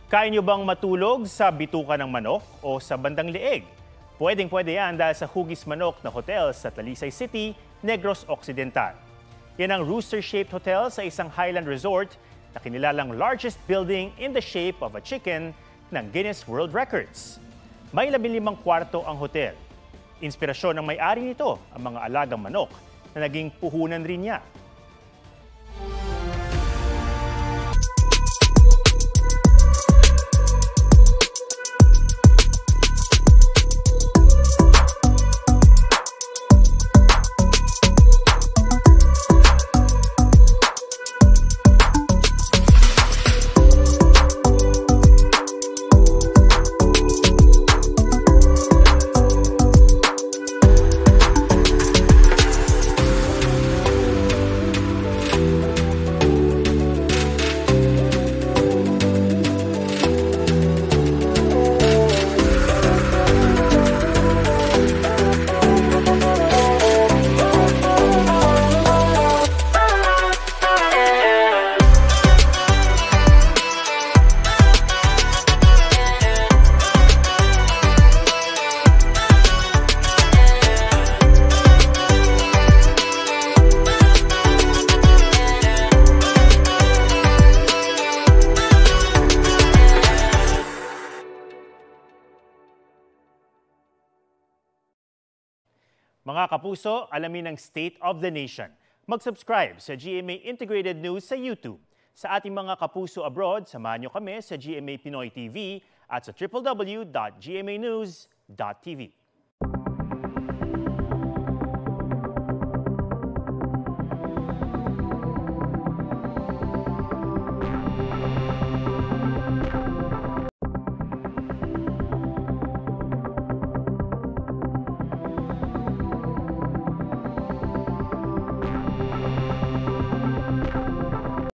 Kaya niyo bang matulog sa bituka ng manok o sa bandang leeg? Pwedeng-pwede yan dahil sa Hugis Manok na hotel sa Talisay City, Negros Occidental. Yan ang rooster-shaped hotel sa isang Highland resort na kinilalang largest building in the shape of a chicken ng Guinness World Records. May 15 kwarto ang hotel. Inspirasyon ng may-ari nito ang mga alagang manok na naging puhunan rin niya. Mga kapuso, alamin ang State of the Nation. Mag-subscribe sa GMA Integrated News sa YouTube. Sa ating mga kapuso abroad, samahan niyo kami sa GMA Pinoy TV at sa www.gmanews.tv.